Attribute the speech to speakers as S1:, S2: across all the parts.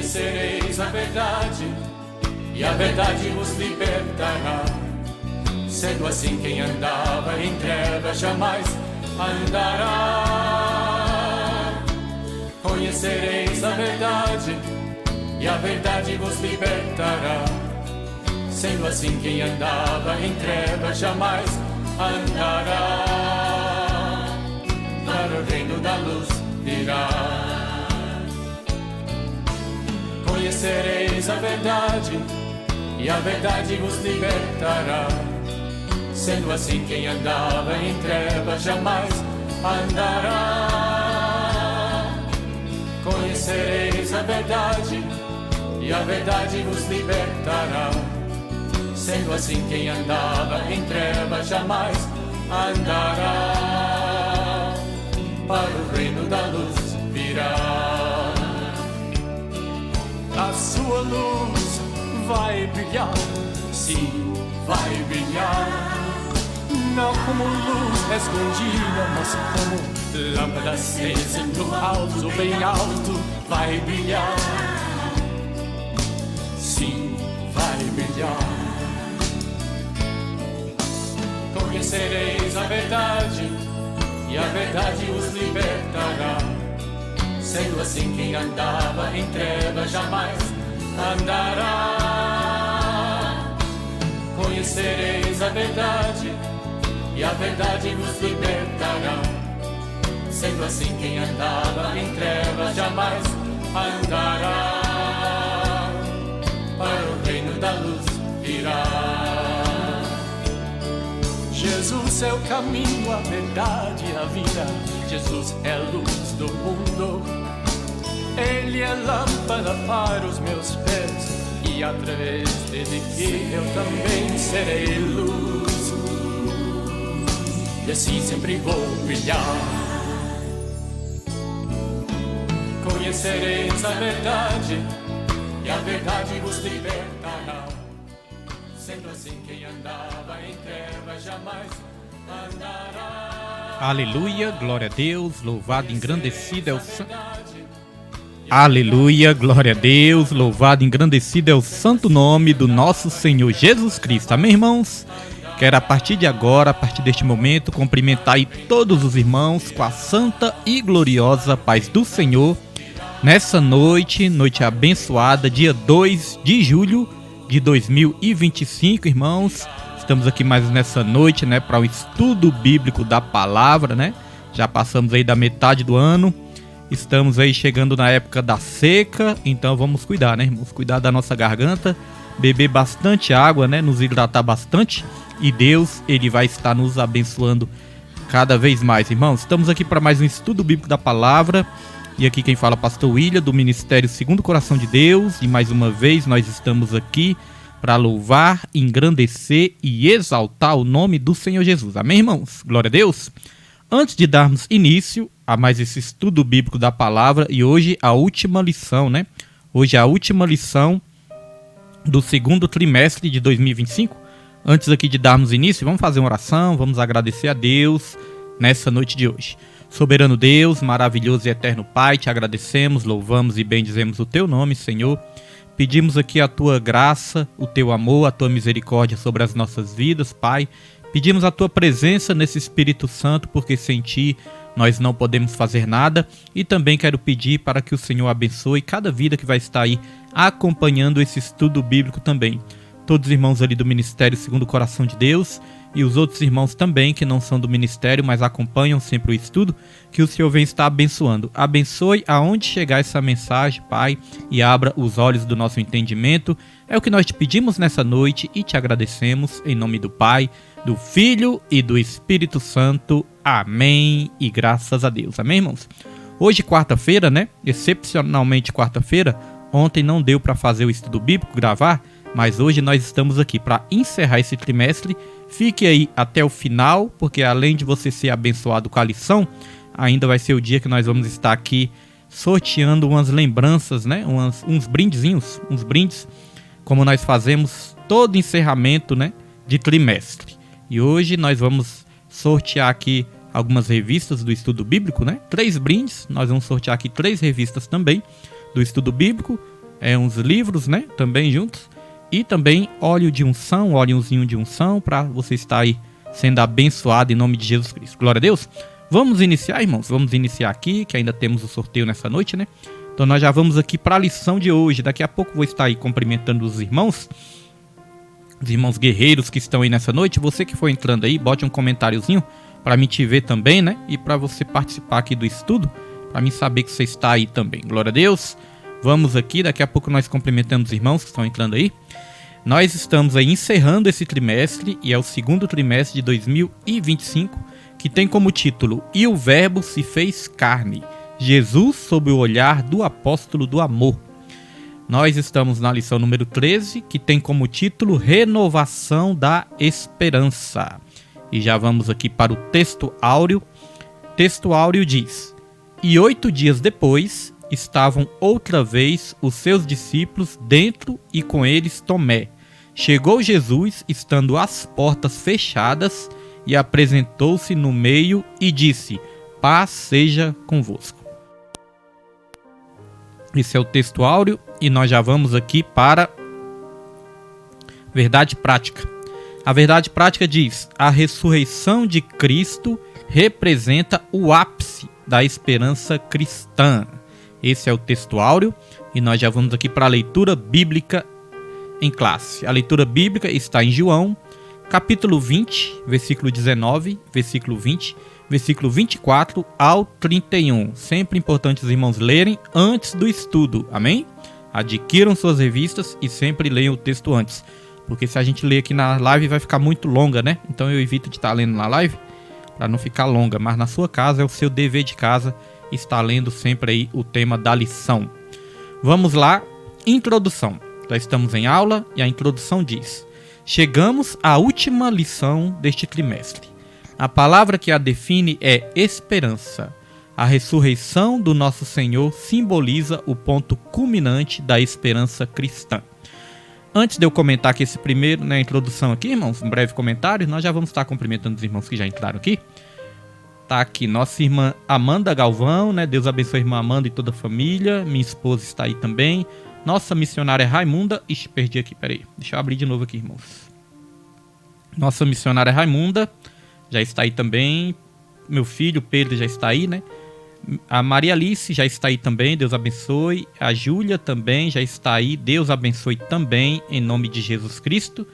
S1: Conhecereis a verdade, e a verdade vos libertará. Sendo assim, quem andava em trevas jamais andará. Conhecereis a verdade, e a verdade vos libertará. Sendo assim, quem andava em trevas jamais andará. Para o reino da luz virá. Conhecereis a verdade, e a verdade vos libertará. Sendo assim, quem andava em trevas jamais andará. Conhecereis a verdade, e a verdade vos libertará. Sendo assim, quem andava em trevas jamais andará. Para o reino da luz virá. A sua luz vai brilhar, sim, vai brilhar. Não como luz escondida, mas como lâmpada acesa no alto, bem alto, vai brilhar. Sim, vai brilhar. Conhecereis a verdade, e a verdade os libertará. Sendo assim, quem andava em trevas jamais andará. Conhecereis a verdade, e a verdade vos libertará. Sendo assim, quem andava em trevas jamais andará. Para o reino da luz virá. Jesus é o caminho, a verdade e a vida. Jesus é a luz do mundo. Ele é lâmpada para os meus pés, e através dele que eu também serei luz. E assim sempre vou brilhar. Conhecereis a verdade, e a verdade vos libertará. Sendo assim, quem andava em trevas jamais andará.
S2: Aleluia, glória a Deus, louvado, engrandecido é o santo. Aleluia, glória a Deus, louvado, engrandecido é o santo nome do nosso Senhor Jesus Cristo. Amém, irmãos? Quero a partir de agora, a partir deste momento, cumprimentar aí todos os irmãos com a santa e gloriosa paz do Senhor. Nessa noite abençoada, dia 2 de julho de 2025, irmãos. Estamos aqui mais nessa noite, né, para o estudo bíblico da palavra, né? Já passamos aí da metade do ano. Estamos aí chegando na época da seca, então vamos cuidar, né, irmãos? Cuidar da nossa garganta, beber bastante água, né? Nos hidratar bastante. E Deus, Ele vai estar nos abençoando cada vez mais, irmãos. Estamos aqui para mais um estudo bíblico da palavra. E aqui quem fala é o pastor William, do Ministério Segundo o Coração de Deus. E mais uma vez nós estamos aqui para louvar, engrandecer e exaltar o nome do Senhor Jesus. Amém, irmãos? Glória a Deus. Antes de darmos início a mais esse estudo bíblico da palavra, e hoje a última lição, né? Hoje a última lição do segundo trimestre de 2025. Antes aqui de darmos início, vamos fazer uma oração, vamos agradecer a Deus nessa noite de hoje. Soberano Deus, maravilhoso e eterno Pai, te agradecemos, louvamos e bendizemos o teu nome, Senhor. Pedimos aqui a tua graça, o teu amor, a tua misericórdia sobre as nossas vidas, Pai. Pedimos a tua presença nesse Espírito Santo, porque sem ti nós não podemos fazer nada. E também quero pedir para que o Senhor abençoe cada vida que vai estar aí acompanhando esse estudo bíblico também. Todos os irmãos ali do Ministério Segundo o Coração de Deus e os outros irmãos também que não são do ministério, mas acompanham sempre o estudo, que o Senhor vem estar abençoando. Abençoe aonde chegar essa mensagem, Pai, e abra os olhos do nosso entendimento. É o que nós te pedimos nessa noite e te agradecemos em nome do Pai, do Filho e do Espírito Santo. Amém e graças a Deus. Amém, irmãos? Hoje, quarta-feira, né? Excepcionalmente quarta-feira. Ontem não deu para fazer o estudo bíblico, gravar, mas hoje nós estamos aqui para encerrar esse trimestre. Fique aí até o final, porque além de você ser abençoado com a lição, ainda vai ser o dia que nós vamos estar aqui sorteando umas lembranças, né? Uns brindezinhos, uns brindes, como nós fazemos todo encerramento, né, de trimestre. E hoje nós vamos sortear aqui algumas revistas do estudo bíblico, né? 3 brindes, nós vamos sortear aqui 3 revistas também do estudo bíblico. uns livros, né? Também juntos. E também óleo de unção, óleozinho de unção, para você estar aí sendo abençoado em nome de Jesus Cristo. Glória a Deus. Vamos iniciar, irmãos? Vamos iniciar aqui, que ainda temos o sorteio nessa noite, né? Então nós já vamos aqui para a lição de hoje. Daqui a pouco vou estar aí cumprimentando os irmãos guerreiros que estão aí nessa noite. Você que for entrando aí, bote um comentáriozinho para mim te ver também, né? E para você participar aqui do estudo, para mim saber que você está aí também. Glória a Deus. Vamos aqui, daqui a pouco nós cumprimentamos os irmãos que estão entrando aí. Nós estamos aí encerrando esse trimestre e é o segundo trimestre de 2025, que tem como título E o Verbo se fez carne, Jesus sob o olhar do apóstolo do amor. Nós estamos na lição número 13, que tem como título Renovação da Esperança. E já vamos aqui para o texto áureo. O texto áureo diz: E 8 dias depois estavam outra vez os seus discípulos dentro e com eles Tomé. Chegou Jesus, estando as portas fechadas, e apresentou-se no meio e disse: Paz seja convosco. Esse é o texto áureo e nós já vamos aqui para verdade prática. A verdade prática diz: a ressurreição de Cristo representa o ápice da esperança cristã. Esse é o texto áureo e nós já vamos aqui para a leitura bíblica em classe. A leitura bíblica está em João, capítulo 20, versículo 19, versículo 20, versículo 24 ao 31. Sempre importante os irmãos lerem antes do estudo, amém? Adquiram suas revistas e sempre leiam o texto antes, porque se a gente ler aqui na live vai ficar muito longa, né? Então eu evito de estar lendo na live para não ficar longa, mas na sua casa é o seu dever de casa estar lendo sempre aí o tema da lição. Vamos lá, introdução. Já estamos em aula e a introdução diz: chegamos à última lição deste trimestre. A palavra que a define é esperança. A ressurreição do nosso Senhor simboliza o ponto culminante da esperança cristã. Antes de eu comentar aqui esse primeiro, né, introdução aqui, irmãos, um breve comentário, nós já vamos estar cumprimentando os irmãos que já entraram aqui. Tá aqui nossa irmã Amanda Galvão, né? Deus abençoe a irmã Amanda e toda a família. Minha esposa está aí também. Nossa missionária Raimunda. Ixi, perdi aqui, peraí. Deixa eu abrir de novo aqui, irmãos. Nossa missionária Raimunda já está aí também. Meu filho Pedro já está aí, né? A Maria Alice já está aí também, Deus abençoe. A Júlia também já está aí, Deus abençoe também, em nome de Jesus Cristo.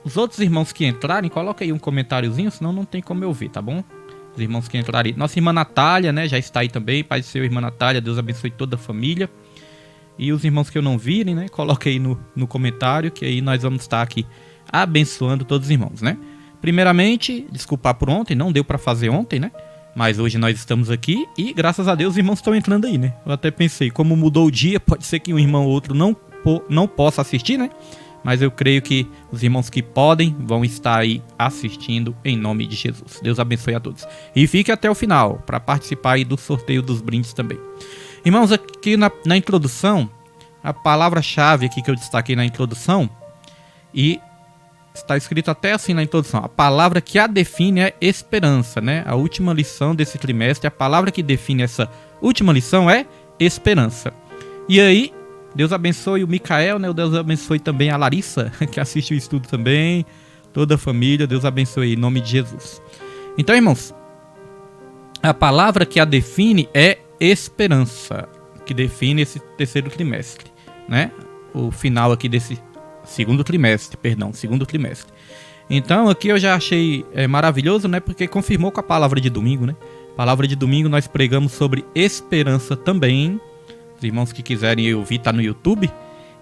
S2: Os outros irmãos que entrarem, coloca aí um comentáriozinho, senão não tem como eu ver, tá bom? Os irmãos que entrarem. Nossa irmã Natália, né, já está aí também, Pai do Senhor, irmã Natália, Deus abençoe toda a família. E os irmãos que eu não virem, né, coloca aí no comentário, que aí nós vamos estar aqui abençoando todos os irmãos, né? Primeiramente, desculpar por ontem, não deu para fazer ontem, né? Mas hoje nós estamos aqui e graças a Deus os irmãos estão entrando aí, né? Eu até pensei, como mudou o dia, pode ser que um irmão ou outro não possa assistir, né? Mas eu creio que os irmãos que podem vão estar aí assistindo em nome de Jesus. Deus abençoe a todos. E fique até o final para participar aí do sorteio dos brindes também. Irmãos, aqui na introdução, a palavra-chave aqui que eu destaquei na introdução, e está escrito até assim na introdução, a palavra que a define é esperança, né? A última lição desse trimestre, a palavra que define essa última lição é esperança. E aí, Deus abençoe o Micael, né? Deus abençoe também a Larissa, que assiste o estudo também, toda a família, Deus abençoe em nome de Jesus. Então, irmãos, a palavra que a define é esperança, que define esse terceiro trimestre, né? O final aqui desse segundo trimestre. Então aqui eu já achei maravilhoso, né? Porque confirmou com a palavra de domingo, né? Palavra de domingo nós pregamos sobre esperança também. Os irmãos que quiserem ouvir tá no YouTube.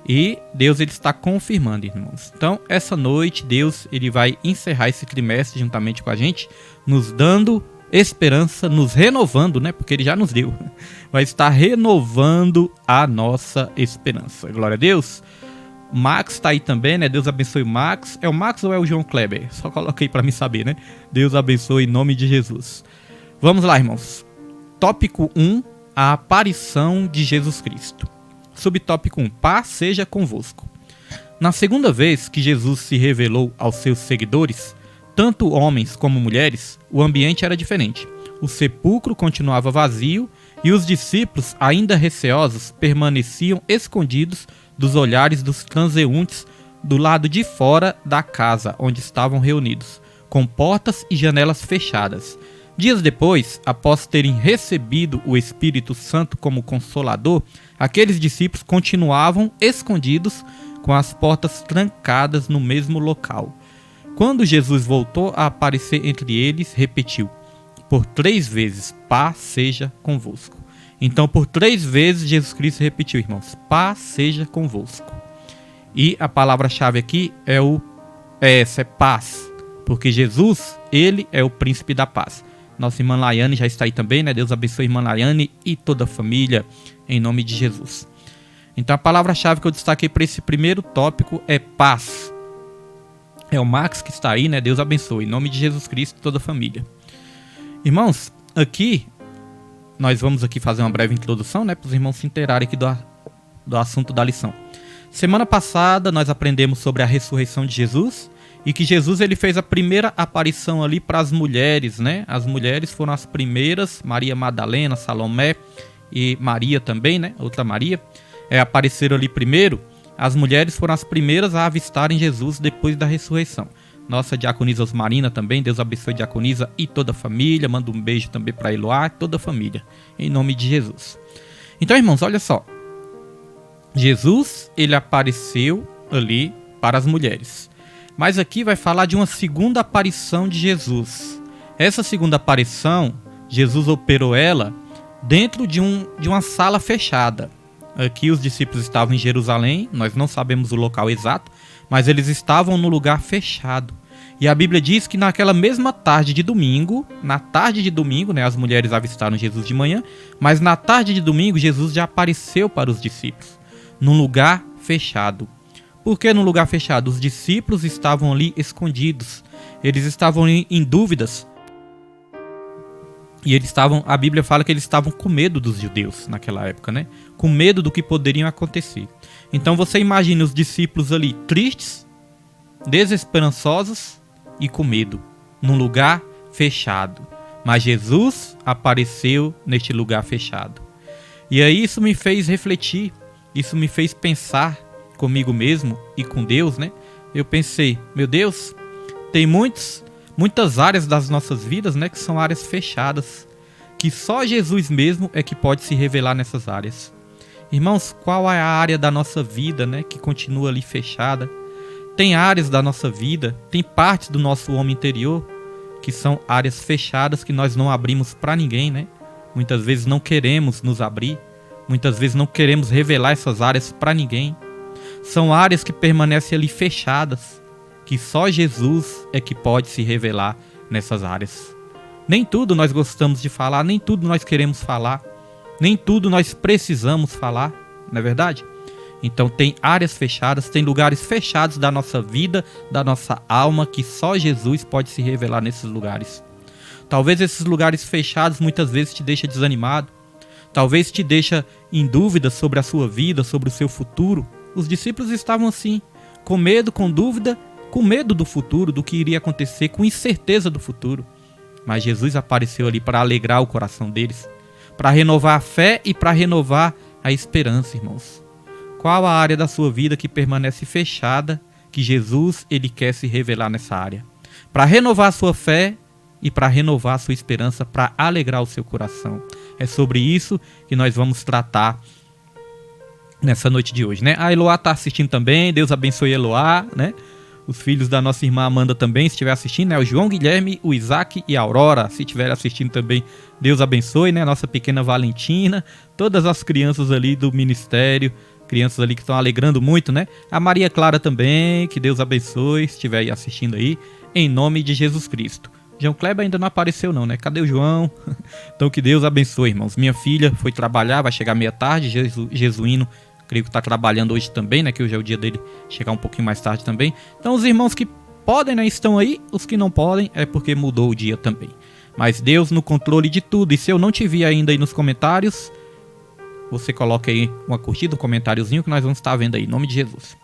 S2: E Deus ele está confirmando, irmãos. Então essa noite Deus ele vai encerrar esse trimestre juntamente com a gente, nos dando esperança, nos renovando, né? Porque ele já nos deu. Vai estar renovando a nossa esperança. Glória a Deus. Max tá aí também, né? Deus abençoe o Max. É o Max ou é o João Kleber? Só coloca aí pra me saber, né? Deus abençoe em nome de Jesus. Vamos lá, irmãos. Tópico 1. A aparição de Jesus Cristo. Subtópico 1. Paz seja convosco. Na segunda vez que Jesus se revelou aos seus seguidores, tanto homens como mulheres, o ambiente era diferente. O sepulcro continuava vazio e os discípulos, ainda receosos, permaneciam escondidos dos olhares dos transeuntes do lado de fora da casa onde estavam reunidos, com portas e janelas fechadas. Dias depois, após terem recebido o Espírito Santo como Consolador, aqueles discípulos continuavam escondidos com as portas trancadas no mesmo local. Quando Jesus voltou a aparecer entre eles, repetiu por 3 vezes: paz seja convosco. Então, por 3 vezes, Jesus Cristo repetiu, irmãos: paz seja convosco. E a palavra-chave aqui é paz, porque Jesus, ele é o príncipe da paz. Nossa irmã Laiane já está aí também, né? Deus abençoe a irmã Laiane e toda a família, em nome de Jesus. Então, a palavra-chave que eu destaquei para esse primeiro tópico é paz. É o Max que está aí, né? Deus abençoe, em nome de Jesus Cristo e toda a família. Irmãos, aqui nós vamos aqui fazer uma breve introdução, né, para os irmãos se inteirarem aqui do assunto da lição. Semana passada nós aprendemos sobre a ressurreição de Jesus e que Jesus ele fez a primeira aparição ali para as mulheres, né? As mulheres foram as primeiras, Maria Madalena, Salomé e Maria também, né? Outra Maria, apareceram ali primeiro. As mulheres foram as primeiras a avistarem Jesus depois da ressurreição. Nossa diaconisa Osmarina também, Deus abençoe a diaconisa e toda a família. Manda um beijo também para Eloá e toda a família, em nome de Jesus. Então, irmãos, olha só. Jesus, ele apareceu ali para as mulheres. Mas aqui vai falar de uma segunda aparição de Jesus. Essa segunda aparição, Jesus operou ela dentro de uma sala fechada. Aqui os discípulos estavam em Jerusalém, nós não sabemos o local exato, mas eles estavam no lugar fechado. E a Bíblia diz que naquela mesma tarde de domingo, né, as mulheres avistaram Jesus de manhã, mas na tarde de domingo Jesus já apareceu para os discípulos, num lugar fechado. Por que num lugar fechado? Os discípulos estavam ali escondidos, eles estavam em dúvidas. E a Bíblia fala que eles estavam com medo dos judeus naquela época, né? Com medo do que poderia acontecer. Então você imagina os discípulos ali tristes, desesperançosos e com medo, num lugar fechado. Mas Jesus apareceu neste lugar fechado. E aí isso me fez refletir, isso me fez pensar comigo mesmo e com Deus, né? Eu pensei, meu Deus, tem muitas áreas das nossas vidas, né, que são áreas fechadas, que só Jesus mesmo é que pode se revelar nessas áreas. Irmãos, qual é a área da nossa vida, né, que continua ali fechada? Tem áreas da nossa vida, tem partes do nosso homem interior que são áreas fechadas que nós não abrimos para ninguém, né? Muitas vezes não queremos nos abrir, muitas vezes não queremos revelar essas áreas para ninguém. São áreas que permanecem ali fechadas, que só Jesus é que pode se revelar nessas áreas. Nem tudo nós gostamos de falar, nem tudo nós queremos falar, nem tudo nós precisamos falar, não é verdade? Então tem áreas fechadas, tem lugares fechados da nossa vida, da nossa alma, que só Jesus pode se revelar nesses lugares. Talvez esses lugares fechados muitas vezes te deixem desanimado, talvez te deixem em dúvida sobre a sua vida, sobre o seu futuro. Os discípulos estavam assim, com medo, com dúvida, com medo do futuro, do que iria acontecer, com incerteza do futuro. Mas Jesus apareceu ali para alegrar o coração deles, para renovar a fé e para renovar a esperança, irmãos. Qual a área da sua vida que permanece fechada, que Jesus ele quer se revelar nessa área? Para renovar a sua fé e para renovar a sua esperança, para alegrar o seu coração. É sobre isso que nós vamos tratar nessa noite de hoje, né? A Eloá está assistindo também, Deus abençoe Eloá, né? Os filhos da nossa irmã Amanda também, se estiver assistindo, né? O João Guilherme, o Isaac e a Aurora, se estiver assistindo também, Deus abençoe, né? Nossa pequena Valentina, todas as crianças ali do ministério, crianças ali que estão alegrando muito, né? A Maria Clara também, que Deus abençoe, se estiver aí assistindo aí, em nome de Jesus Cristo. João Kleber ainda não apareceu não, né? Cadê o João? Então que Deus abençoe, irmãos. Minha filha foi trabalhar, vai chegar meia-tarde, Jesuíno, creio que está trabalhando hoje também, né? Que hoje é o dia dele chegar um pouquinho mais tarde também. Então os irmãos que podem, né, estão aí. Os que não podem é porque mudou o dia também. Mas Deus no controle de tudo. E se eu não te vi ainda aí nos comentários, você coloca aí uma curtida, um comentáriozinho que nós vamos estar vendo aí, em nome de Jesus.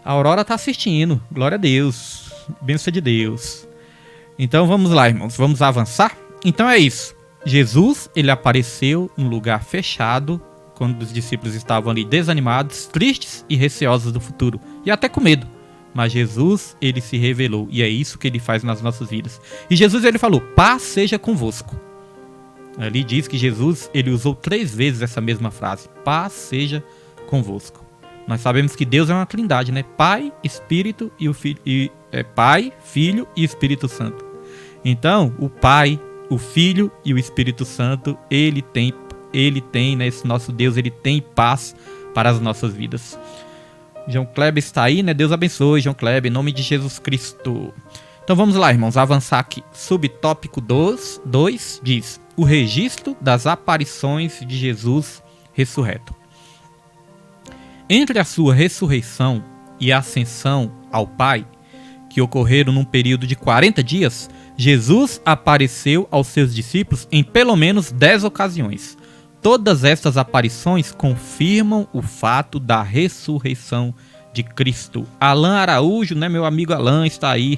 S2: A Aurora está assistindo. Glória a Deus. Bênção de Deus. Então vamos lá, irmãos. Vamos avançar. Então é isso. Jesus, ele apareceu num lugar fechado, quando os discípulos estavam ali desanimados, tristes e receosos do futuro, e até com medo. Mas Jesus, ele se revelou, e é isso que ele faz nas nossas vidas. E Jesus, ele falou, paz seja convosco. Ali diz que Jesus, ele usou 3 vezes essa mesma frase, paz seja convosco. Nós sabemos que Deus é uma trindade, né? Pai, Espírito e o Filho, Pai, Filho e Espírito Santo. Então, o Pai, o Filho e o Espírito Santo, ele tem, né? Esse nosso Deus, ele tem paz para as nossas vidas. João Kleber está aí, né? Deus abençoe, João Kleber, em nome de Jesus Cristo. Então vamos lá, irmãos, avançar aqui. Subtópico 2 diz: o registro das aparições de Jesus ressurreto. Entre a sua ressurreição e a ascensão ao Pai, que ocorreram num período de 40 dias, Jesus apareceu aos seus discípulos em pelo menos 10 ocasiões. Todas estas aparições confirmam o fato da ressurreição de Cristo. Alan Araújo, né, meu amigo Alan, está aí.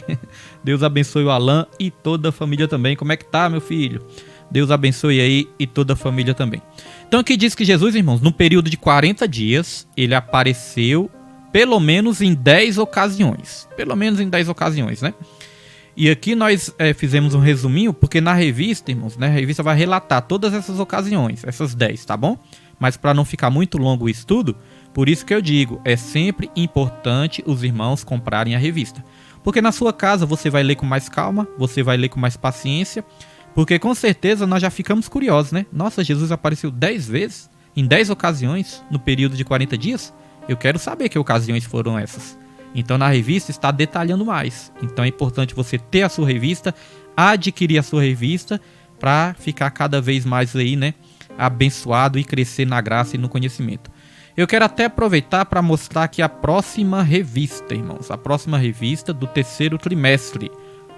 S2: Deus abençoe o Alan e toda a família também. Como é que tá, meu filho? Deus abençoe aí e toda a família também. Então aqui diz que Jesus, irmãos, no período de 40 dias, ele apareceu pelo menos em 10 ocasiões. Pelo menos em 10 ocasiões, né? E aqui nós fizemos um resuminho, porque na revista, irmãos, né, a revista vai relatar todas essas ocasiões, essas 10, tá bom? Mas para não ficar muito longo o estudo, por isso que eu digo, é sempre importante os irmãos comprarem a revista. Porque na sua casa você vai ler com mais calma, você vai ler com mais paciência, porque com certeza nós já ficamos curiosos, né? Nossa, Jesus apareceu 10 vezes, em 10 ocasiões, no período de 40 dias? Eu quero saber que ocasiões foram essas. Então na revista está detalhando mais. Então é importante você ter a sua revista, adquirir a sua revista, para ficar cada vez mais aí, né, abençoado e crescer na graça e no conhecimento. Eu quero até aproveitar para mostrar aqui a próxima revista, irmãos. A próxima revista do 3º trimestre.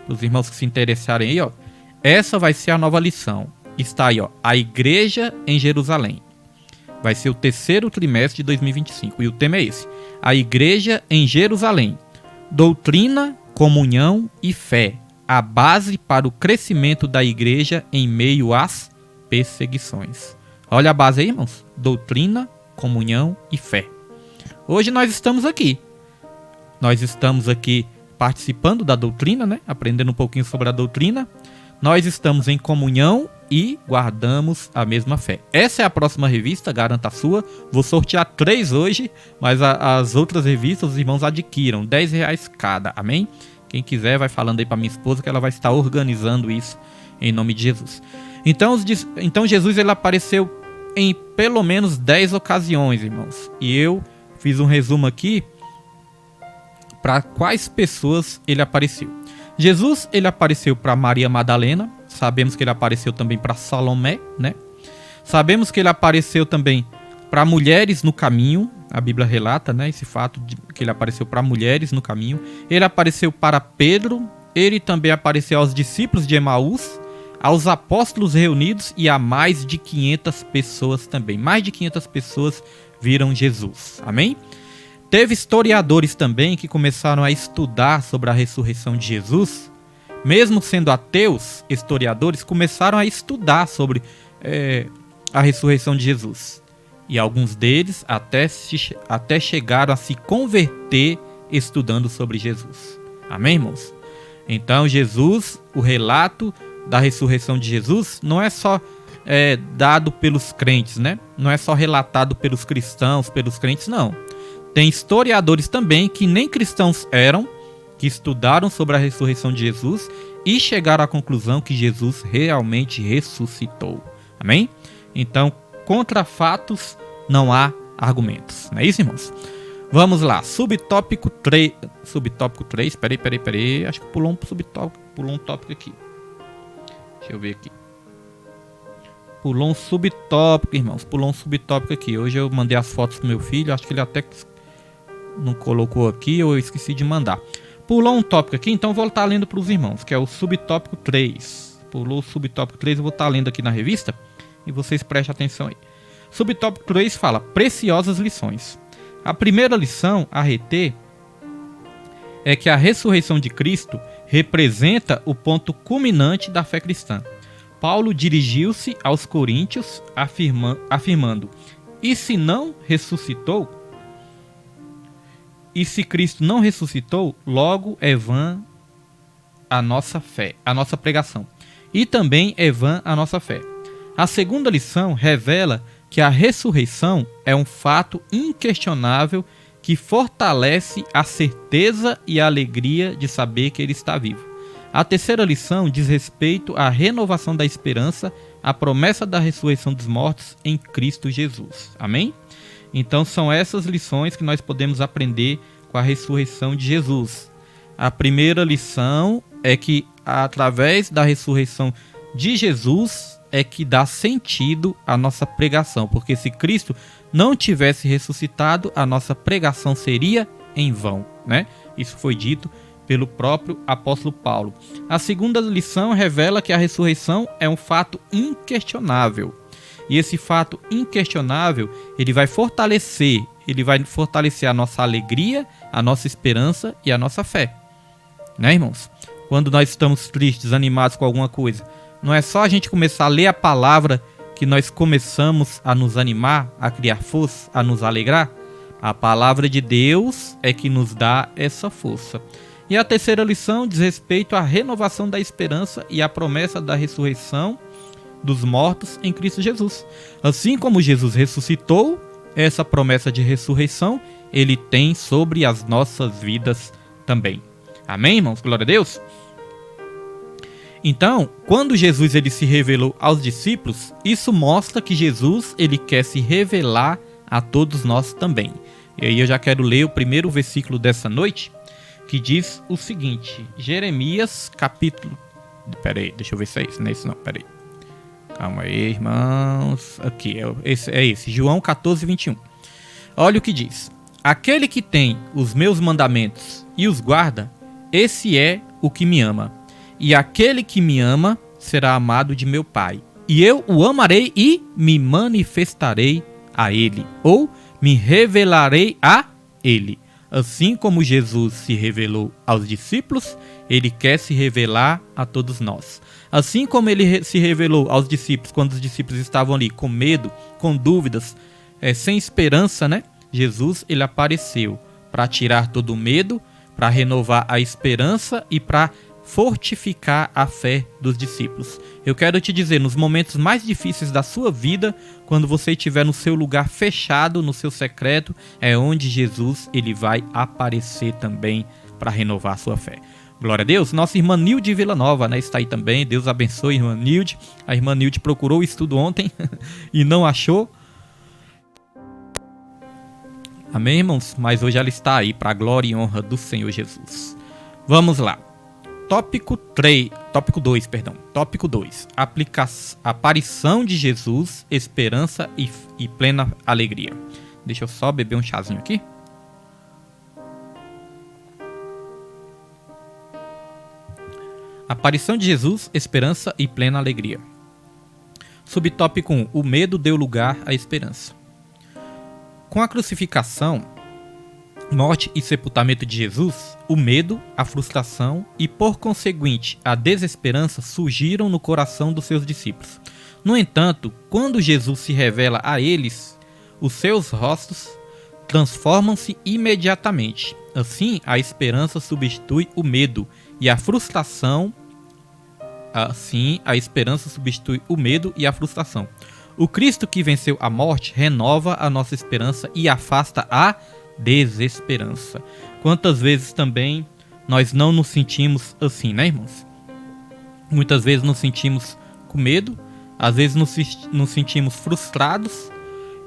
S2: Para os irmãos que se interessarem aí, ó. Essa vai ser a nova lição. Está aí, ó. A Igreja em Jerusalém. Vai ser o 3º trimestre de 2025. E o tema é esse. A Igreja em Jerusalém. Doutrina, comunhão e fé. A base para o crescimento da Igreja em meio às perseguições. Olha a base aí, irmãos. Doutrina, comunhão e fé. Hoje nós estamos aqui. Nós estamos aqui participando da doutrina, né? Aprendendo um pouquinho sobre a doutrina. Nós estamos em comunhão e guardamos a mesma fé. Essa é a próxima revista, garanta a sua. Vou sortear 3 hoje, mas as outras revistas os irmãos adquiram, R$10 cada, amém? Quem quiser vai falando aí para minha esposa que ela vai estar organizando isso em nome de Jesus. Então Jesus, ele apareceu em pelo menos 10 ocasiões, irmãos. E eu fiz um resumo aqui para quais pessoas ele apareceu. Jesus, ele apareceu para Maria Madalena. Sabemos que ele apareceu também para Salomé, né? Sabemos que ele apareceu também para mulheres no caminho. A Bíblia relata, né, esse fato de que ele apareceu para mulheres no caminho. Ele apareceu para Pedro. Ele também apareceu aos discípulos de Emaús, aos apóstolos reunidos e a mais de 500 pessoas também. Mais de 500 pessoas viram Jesus. Amém? Teve historiadores também que começaram a estudar sobre a ressurreição de Jesus. Mesmo sendo ateus, historiadores começaram a estudar sobre a ressurreição de Jesus. E alguns deles até chegaram a se converter estudando sobre Jesus. Amém, irmãos? Então Jesus, o relato da ressurreição de Jesus não é só dado pelos crentes, né? Não é só relatado pelos cristãos, pelos crentes, não. Tem historiadores também que nem cristãos eram, que estudaram sobre a ressurreição de Jesus e chegaram à conclusão que Jesus realmente ressuscitou. Amém? Então, contra fatos não há argumentos. Não é isso, irmãos? Vamos lá. Subtópico 3. Subtópico 3. Peraí. Acho que pulou um tópico aqui. Deixa eu ver aqui. Pulou um subtópico, irmãos. Pulou um subtópico aqui. Hoje eu mandei as fotos pro meu filho. Acho que ele até não colocou aqui ou eu esqueci de mandar. Pulou um tópico aqui, então vou estar lendo para os irmãos, que é o subtópico 3. Pulou o subtópico 3, eu vou estar lendo aqui na revista e vocês prestem atenção aí. Subtópico 3 fala preciosas lições. A primeira lição a reter é que a ressurreição de Cristo representa o ponto culminante da fé cristã. Paulo dirigiu-se aos coríntios afirmando: e se não ressuscitou? E se Cristo não ressuscitou, logo é vã a nossa fé, a nossa pregação. E também é vã a nossa fé. A segunda lição revela que a ressurreição é um fato inquestionável que fortalece a certeza e a alegria de saber que ele está vivo. A terceira lição diz respeito à renovação da esperança, à promessa da ressurreição dos mortos em Cristo Jesus. Amém? Então são essas lições que nós podemos aprender com a ressurreição de Jesus. A primeira lição é que através da ressurreição de Jesus é que dá sentido à nossa pregação, porque se Cristo não tivesse ressuscitado, a nossa pregação seria em vão, né? Isso foi dito pelo próprio apóstolo Paulo. A segunda lição revela que a ressurreição é um fato inquestionável. E esse fato inquestionável, ele vai fortalecer a nossa alegria, a nossa esperança e a nossa fé. Né, irmãos? Quando nós estamos tristes, animados com alguma coisa, não é só a gente começar a ler a palavra que nós começamos a nos animar, a criar força, a nos alegrar. A palavra de Deus é que nos dá essa força. E a terceira lição diz respeito à renovação da esperança e à promessa da ressurreição dos mortos em Cristo Jesus. Assim como Jesus ressuscitou, essa promessa de ressurreição ele tem sobre as nossas vidas também. Amém, irmãos? Glória a Deus. Então, quando Jesus ele se revelou aos discípulos, isso mostra que Jesus ele quer se revelar a todos nós também. E aí eu já quero ler o primeiro versículo dessa noite, que diz o seguinte, Jeremias capítulo... Peraí, deixa eu ver se é isso, não é isso não, peraí. Calma aí, irmãos. Aqui, é esse, João 14, 21. Olha o que diz. Aquele que tem os meus mandamentos e os guarda, esse é o que me ama. E aquele que me ama será amado de meu Pai. E eu o amarei e me manifestarei a ele. Ou me revelarei a ele. Assim como Jesus se revelou aos discípulos, ele quer se revelar a todos nós. Assim como ele se revelou aos discípulos quando os discípulos estavam ali com medo, com dúvidas, sem esperança, né? Jesus ele apareceu para tirar todo o medo, para renovar a esperança e para fortificar a fé dos discípulos. Eu quero te dizer, nos momentos mais difíceis da sua vida, quando você estiver no seu lugar fechado, no seu secreto, é onde Jesus ele vai aparecer também para renovar a sua fé. Glória a Deus. Nossa irmã Nilde Villanova, né, está aí também. Deus abençoe, irmã Nilde. A irmã Nilde procurou o estudo ontem e não achou. Amém, irmãos? Mas hoje ela está aí para a glória e honra do Senhor Jesus. Vamos lá. Tópico 2. Aparição de Jesus, esperança e plena alegria. Deixa eu só beber um chazinho aqui. Aparição de Jesus, esperança e plena alegria. Subtópico 1. O medo deu lugar à esperança. Com a crucificação, morte e sepultamento de Jesus, o medo, a frustração e, por conseguinte, a desesperança surgiram no coração dos seus discípulos. No entanto, quando Jesus se revela a eles, os seus rostos transformam-se imediatamente. Assim, a esperança substitui o medo e a frustração. O Cristo que venceu a morte renova a nossa esperança e afasta a desesperança. Quantas vezes também nós não nos sentimos assim, né, irmãos? Muitas vezes nos sentimos com medo, às vezes nos sentimos frustrados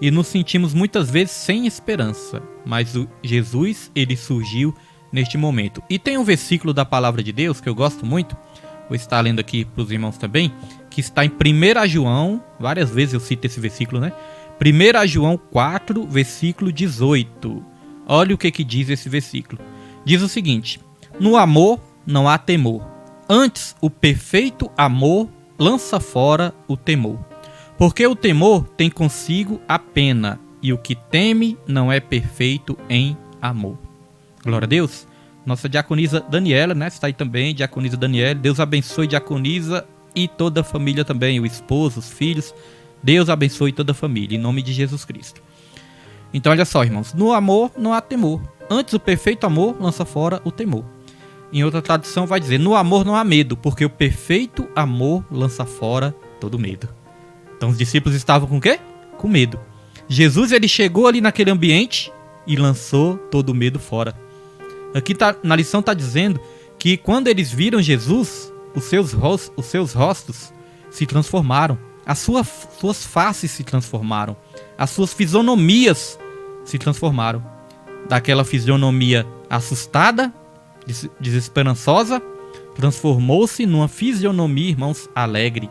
S2: e nos sentimos muitas vezes sem esperança. Mas o Jesus, ele surgiu neste momento. E tem um versículo da palavra de Deus que eu gosto muito, vou estar lendo aqui para os irmãos também, que está em 1 João, várias vezes eu cito esse versículo, né? 1 João 4, versículo 18. Olha o que diz esse versículo. Diz o seguinte: no amor não há temor. Antes, o perfeito amor lança fora o temor. Porque o temor tem consigo a pena, e o que teme não é perfeito em amor. Glória a Deus. Nossa diaconisa Daniela, né? Está aí também, diaconisa Daniela. Deus abençoe, diaconisa. e toda a família também, o esposo, os filhos. Deus abençoe toda a família, em nome de Jesus Cristo. Então olha só, irmãos, no amor não há temor. Antes o perfeito amor lança fora o temor. Em outra tradução vai dizer, no amor não há medo, porque o perfeito amor lança fora todo medo. Então os discípulos estavam com o quê? Com medo. Jesus ele chegou ali naquele ambiente e lançou todo o medo fora. Aqui na lição está dizendo que quando eles viram Jesus, os seus rostos se transformaram. As suas faces se transformaram. As suas fisionomias se transformaram. Daquela fisionomia assustada, desesperançosa, transformou-se numa fisionomia, irmãos, alegre,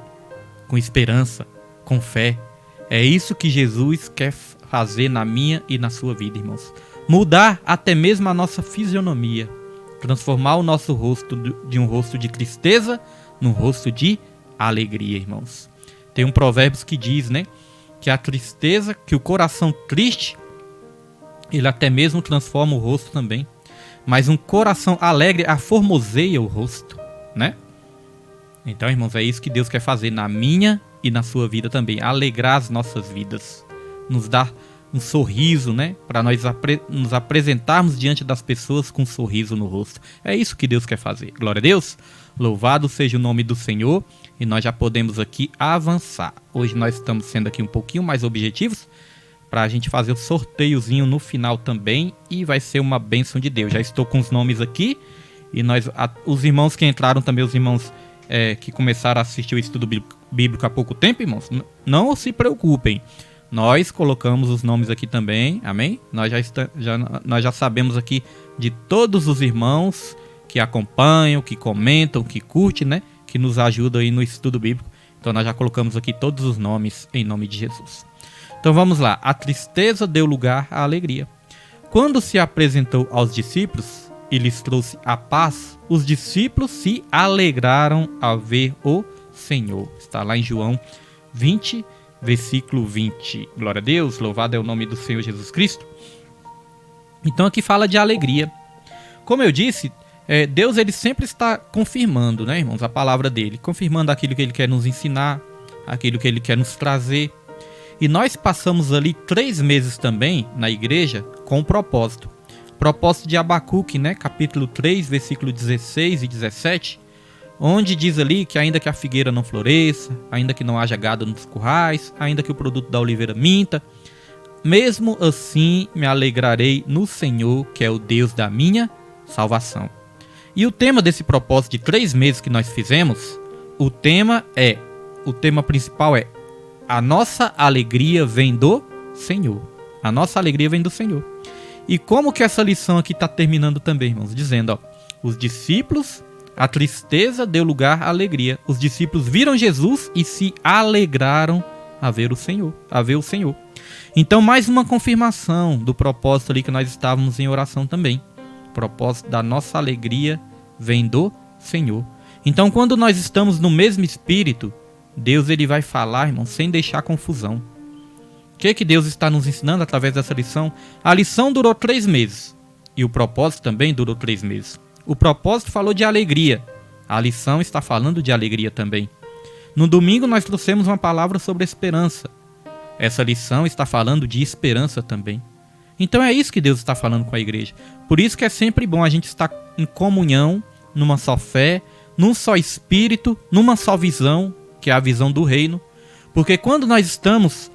S2: com esperança, com fé. É isso que Jesus quer fazer na minha e na sua vida, irmãos. Mudar até mesmo a nossa fisionomia. Transformar o nosso rosto de um rosto de tristeza num rosto de alegria, irmãos. Tem um provérbio que diz, né, que a tristeza, que o coração triste, ele até mesmo transforma o rosto também. Mas um coração alegre aformoseia o rosto, né? Então, irmãos, é isso que Deus quer fazer na minha e na sua vida também. Alegrar as nossas vidas. Nos dar um sorriso, né? Para nós nos apresentarmos diante das pessoas com um sorriso no rosto. É isso que Deus quer fazer. Glória a Deus. Louvado seja o nome do Senhor. E nós já podemos aqui avançar. Hoje nós estamos sendo aqui um pouquinho mais objetivos, para a gente fazer o sorteiozinho no final também, e vai ser uma bênção de Deus. Já estou com os nomes aqui, e os irmãos que entraram também, os irmãos que começaram a assistir o estudo bíblico há pouco tempo, irmãos, não se preocupem. Nós colocamos os nomes aqui também, amém? Nós já sabemos aqui de todos os irmãos que acompanham, que comentam, que curtem, né? Que nos ajudam aí no estudo bíblico. Então nós já colocamos aqui todos os nomes em nome de Jesus. Então vamos lá. A tristeza deu lugar à alegria. Quando se apresentou aos discípulos e lhes trouxe a paz, os discípulos se alegraram ao ver o Senhor. Está lá em João 20, versículo 20. Glória a Deus, louvado é o nome do Senhor Jesus Cristo. Então aqui fala de alegria. Como eu disse, Deus ele sempre está confirmando, né, irmãos, a palavra dele. Confirmando aquilo que ele quer nos ensinar, aquilo que ele quer nos trazer. E nós passamos ali 3 meses também na igreja com um propósito. Propósito de Abacuque, né? Capítulo 3, versículo 16 e 17. Onde diz ali que ainda que a figueira não floresça, ainda que não haja gado nos currais, ainda que o produto da oliveira minta, mesmo assim me alegrarei no Senhor, que é o Deus da minha salvação. E o tema desse propósito de 3 meses que nós fizemos, o tema principal é: a nossa alegria vem do Senhor. A nossa alegria vem do Senhor. E como que essa lição aqui está terminando também, irmãos? Dizendo, ó, os discípulos, a tristeza deu lugar à alegria. Os discípulos viram Jesus e se alegraram a ver o Senhor. Então, mais uma confirmação do propósito ali que nós estávamos em oração também. O propósito da nossa alegria vem do Senhor. Então, quando nós estamos no mesmo espírito, Deus ele vai falar, irmão, sem deixar confusão. O que Deus está nos ensinando através dessa lição? A lição durou 3 meses. E o propósito também durou 3 meses. O propósito falou de alegria. A lição está falando de alegria também. No domingo nós trouxemos uma palavra sobre esperança. Essa lição está falando de esperança também. Então é isso que Deus está falando com a igreja. Por isso que é sempre bom a gente estar em comunhão, numa só fé, num só espírito, numa só visão, que é a visão do reino. Porque quando nós estamos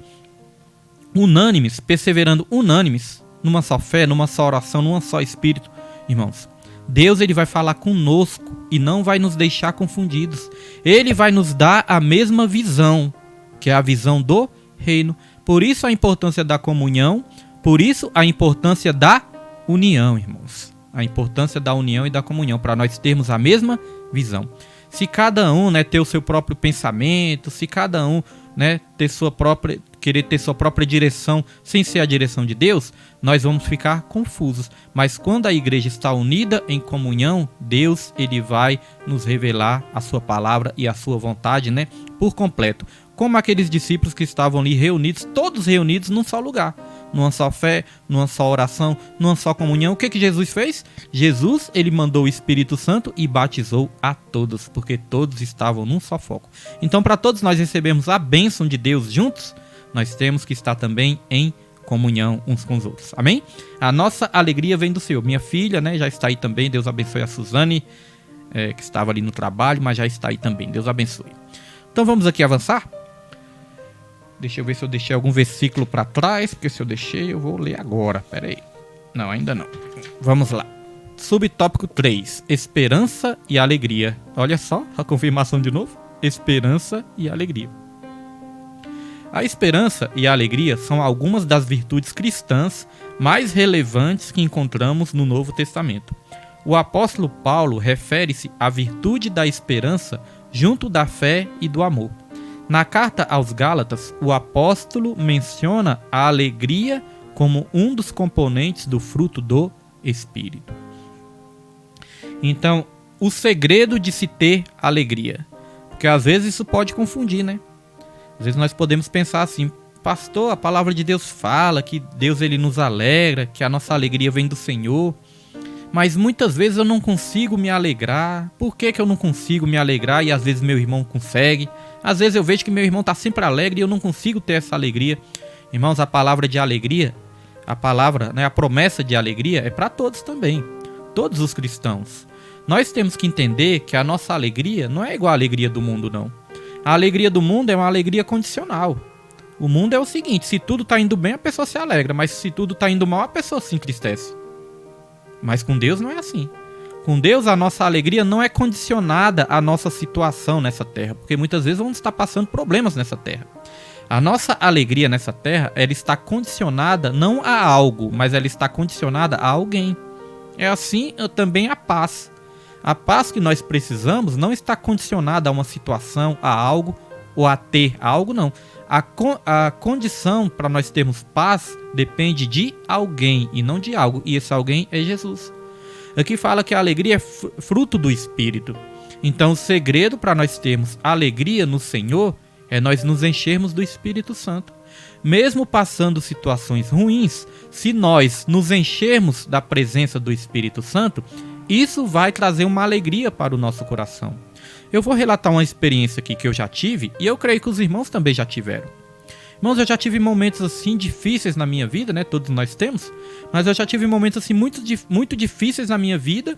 S2: unânimes, perseverando unânimes, numa só fé, numa só oração, num só espírito, irmãos, Deus ele vai falar conosco e não vai nos deixar confundidos. Ele vai nos dar a mesma visão, que é a visão do reino. Por isso a importância da comunhão, por isso a importância da união, irmãos. A importância da união e da comunhão, para nós termos a mesma visão. Se cada um, né, ter o seu próprio pensamento, se cada um, né, querer ter sua própria direção sem ser a direção de Deus, nós vamos ficar confusos. Mas quando a igreja está unida em comunhão, Deus ele vai nos revelar a sua palavra e a sua vontade, né, por completo. Como aqueles discípulos que estavam ali reunidos, todos reunidos num só lugar. numa só fé, numa só oração, numa só comunhão. O que Jesus fez? Jesus, ele mandou o Espírito Santo e batizou a todos, porque todos estavam num só foco. Então, para todos nós recebermos a bênção de Deus juntos, nós temos que estar também em comunhão uns com os outros. Amém? A nossa alegria vem do Senhor. Minha filha, né, já está aí também. Deus abençoe a Suzane, que estava ali no trabalho, mas já está aí também. Deus abençoe. Então vamos aqui avançar. Deixa eu ver se eu deixei algum versículo para trás, porque se eu deixei eu vou ler agora. Pera aí. Não, ainda não. Vamos lá. Subtópico 3. Esperança e alegria. Olha só, a confirmação de novo. Esperança e alegria. A esperança e a alegria são algumas das virtudes cristãs mais relevantes que encontramos no Novo Testamento. O apóstolo Paulo refere-se à virtude da esperança junto da fé e do amor. Na carta aos Gálatas, o apóstolo menciona a alegria como um dos componentes do fruto do Espírito. Então, o segredo de se ter alegria. Porque às vezes isso pode confundir, né? Às vezes nós podemos pensar assim: pastor, a palavra de Deus fala que Deus ele nos alegra, que a nossa alegria vem do Senhor. Mas muitas vezes eu não consigo me alegrar. Por que eu não consigo me alegrar e às vezes meu irmão consegue? Às vezes eu vejo que meu irmão está sempre alegre e eu não consigo ter essa alegria. Irmãos, a palavra de alegria, a palavra, né, a promessa de alegria é para todos também. Todos os cristãos. Nós temos que entender que a nossa alegria não é igual à alegria do mundo, não. A alegria do mundo é uma alegria condicional. O mundo é o seguinte: se tudo está indo bem, a pessoa se alegra. Mas se tudo está indo mal, a pessoa se entristece. Mas com Deus não é assim. Com Deus a nossa alegria não é condicionada à nossa situação nessa terra, porque muitas vezes vamos estar passando problemas nessa terra. A nossa alegria nessa terra, ela está condicionada não a algo, mas ela está condicionada a alguém. É assim também a paz. A paz que nós precisamos não está condicionada a uma situação, a algo ou a ter algo, não. A condição para nós termos paz depende de alguém e não de algo. E esse alguém é Jesus. Aqui fala que a alegria é fruto do Espírito. Então o segredo para nós termos alegria no Senhor é nós nos enchermos do Espírito Santo. Mesmo passando situações ruins, se nós nos enchermos da presença do Espírito Santo, isso vai trazer uma alegria para o nosso coração. Eu vou relatar uma experiência aqui que eu já tive e eu creio que os irmãos também já tiveram. Irmãos, eu já tive momentos assim difíceis na minha vida, né? Todos nós temos. Mas eu já tive momentos assim muito difíceis na minha vida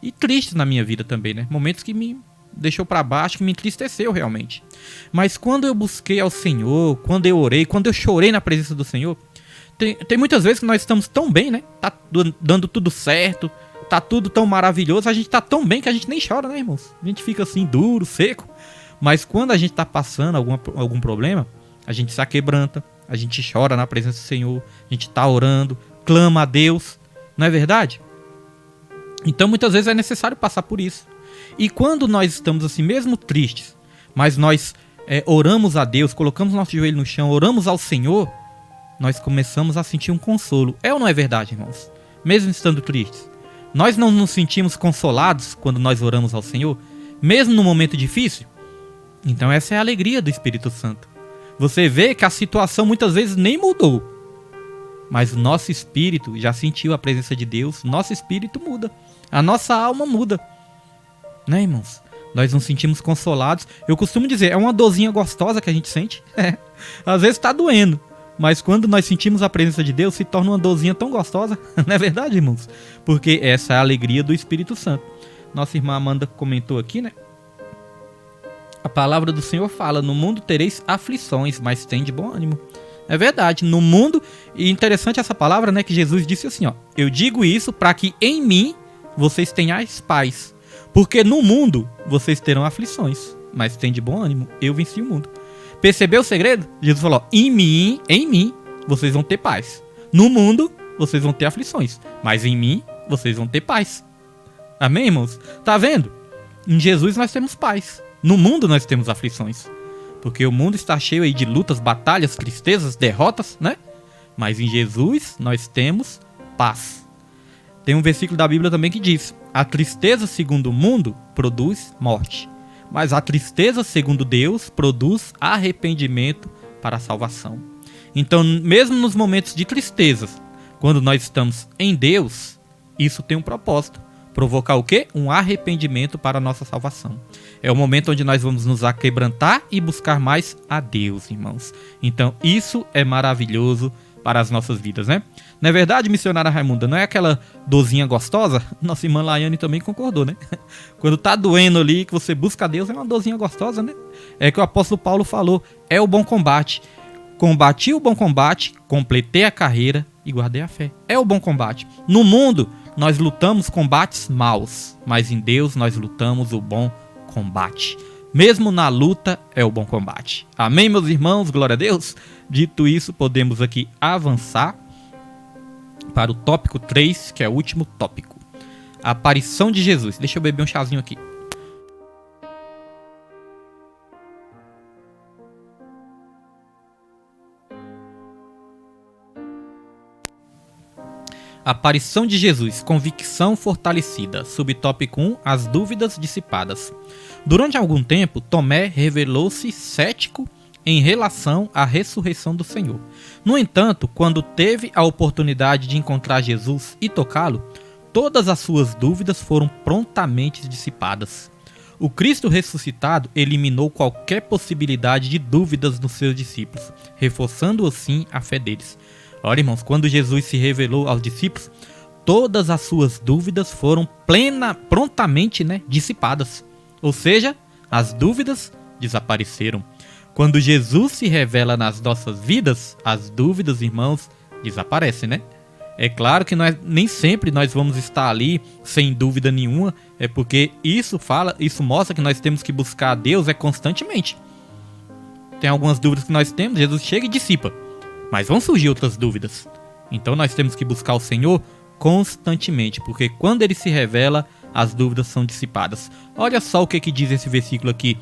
S2: e tristes na minha vida também, né? Momentos que me deixou para baixo, que me entristeceu realmente. Mas quando eu busquei ao Senhor, quando eu orei, quando eu chorei na presença do Senhor, tem muitas vezes que nós estamos tão bem, né? Tá dando tudo certo, tá tudo tão maravilhoso, a gente tá tão bem que a gente nem chora, né, irmãos? A gente fica assim, duro, seco. Mas quando a gente tá passando algum problema, a gente se aquebranta, a gente chora na presença do Senhor, a gente tá orando, clama a Deus, não é verdade? Então muitas vezes é necessário passar por isso. E quando nós estamos assim, mesmo tristes, mas nós oramos a Deus, colocamos nosso joelho no chão, oramos ao Senhor, nós começamos a sentir um consolo. É ou não é verdade, irmãos? Mesmo estando tristes. Nós não nos sentimos consolados quando nós oramos ao Senhor, mesmo no momento difícil? Então essa é a alegria do Espírito Santo. Você vê que a situação muitas vezes nem mudou, mas o nosso espírito já sentiu a presença de Deus, nosso espírito muda, a nossa alma muda, né, irmãos? Nós nos sentimos consolados. Eu costumo dizer, é uma dorzinha gostosa que a gente sente. Às vezes está doendo, mas quando nós sentimos a presença de Deus, se torna uma dorzinha tão gostosa, não é verdade, irmãos? Porque essa é a alegria do Espírito Santo. Nossa irmã Amanda comentou aqui, né? A palavra do Senhor fala: no mundo tereis aflições, mas tem de bom ânimo. É verdade, no mundo, e interessante essa palavra, né, que Jesus disse assim, ó: eu digo isso para que em mim vocês tenhais paz, porque no mundo vocês terão aflições, mas tem de bom ânimo, eu venci o mundo. Percebeu o segredo? Jesus falou: em mim, vocês vão ter paz. No mundo, vocês vão ter aflições, mas em mim, vocês vão ter paz. Amém, irmãos? Tá vendo? Em Jesus nós temos paz. No mundo nós temos aflições, porque o mundo está cheio aí de lutas, batalhas, tristezas, derrotas, né? Mas em Jesus nós temos paz. Tem um versículo da Bíblia também que diz: a tristeza segundo o mundo produz morte, mas a tristeza segundo Deus produz arrependimento para a salvação. Então, mesmo nos momentos de tristeza, quando nós estamos em Deus, isso tem um propósito. Provocar o quê? Um arrependimento para a nossa salvação. É o momento onde nós vamos nos aquebrantar e buscar mais a Deus, irmãos. Então, isso é maravilhoso para as nossas vidas, né? Não é verdade, missionária Raimunda? Não é aquela dorzinha gostosa? Nossa irmã Laiane também concordou, né? Quando tá doendo ali, que você busca a Deus, é uma dorzinha gostosa, né? É que o apóstolo Paulo falou, é o bom combate. Combati o bom combate, completei a carreira e guardei a fé. É o bom combate. No mundo, nós lutamos combates maus, mas em Deus nós lutamos o bom combate. Mesmo na luta, é o bom combate. Amém, meus irmãos? Glória a Deus. Dito isso, podemos aqui avançar para o tópico 3, que é o último tópico. A aparição de Jesus. Deixa eu beber um chazinho aqui. Aparição de Jesus, convicção fortalecida. Subtópico 1, as dúvidas dissipadas. Durante algum tempo, Tomé revelou-se cético em relação à ressurreição do Senhor. No entanto, quando teve a oportunidade de encontrar Jesus e tocá-lo, todas as suas dúvidas foram prontamente dissipadas. O Cristo ressuscitado eliminou qualquer possibilidade de dúvidas nos seus discípulos, reforçando assim a fé deles. Olha, irmãos, quando Jesus se revelou aos discípulos, todas as suas dúvidas foram prontamente, dissipadas. Ou seja, as dúvidas desapareceram. Quando Jesus se revela nas nossas vidas, as dúvidas, irmãos, desaparecem, né? É claro que nem sempre nós vamos estar ali sem dúvida nenhuma, é porque isso mostra que nós temos que buscar a Deus constantemente. Tem algumas dúvidas que nós temos, Jesus chega e dissipa. Mas vão surgir outras dúvidas. Então nós temos que buscar o Senhor constantemente, porque quando Ele se revela, as dúvidas são dissipadas. Olha só o que diz esse versículo aqui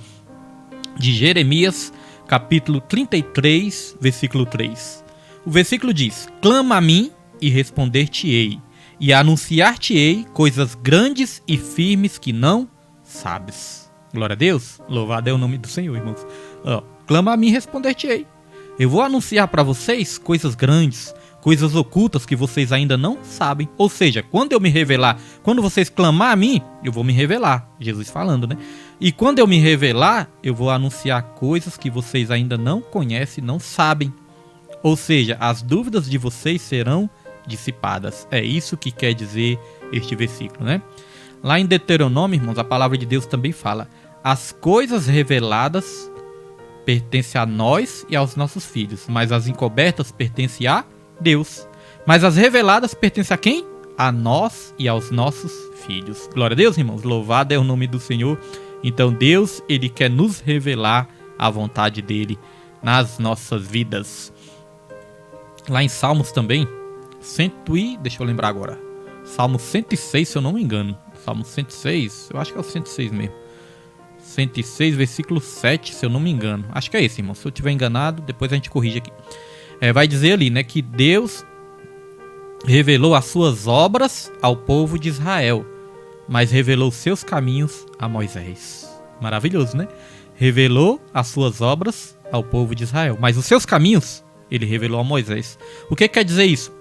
S2: de Jeremias, capítulo 33, versículo 3. O versículo diz: clama a mim e responder-te-ei, e anunciar-te-ei coisas grandes e firmes que não sabes. Glória a Deus, louvado é o nome do Senhor, irmãos. Clama a mim e responder-te-ei. Eu vou anunciar para vocês coisas grandes, coisas ocultas que vocês ainda não sabem. Ou seja, quando eu me revelar, quando vocês clamar a mim, eu vou me revelar. Jesus falando, né? E quando eu me revelar, eu vou anunciar coisas que vocês ainda não conhecem, não sabem. Ou seja, as dúvidas de vocês serão dissipadas. É isso que quer dizer este versículo, né? Lá em Deuteronômio, irmãos, a palavra de Deus também fala: as coisas reveladas pertencem a nós e aos nossos filhos, mas as encobertas pertencem a Deus. Mas as reveladas pertencem a quem? A nós e aos nossos filhos. Glória a Deus, irmãos. Louvado é o nome do Senhor. Então Deus, Ele quer nos revelar a vontade dEle nas nossas vidas. Lá em Salmos também, deixa eu lembrar agora. Salmo 106, se eu não me engano. Salmo 106, eu acho que é o 106 mesmo. 106, versículo 7, se eu não me engano. Acho que é esse, irmão. Se eu estiver enganado, depois a gente corrige aqui. Vai dizer ali, que Deus revelou as suas obras ao povo de Israel, mas revelou seus caminhos a Moisés. Maravilhoso, né? Revelou as suas obras ao povo de Israel, mas os seus caminhos ele revelou a Moisés. O que quer dizer isso?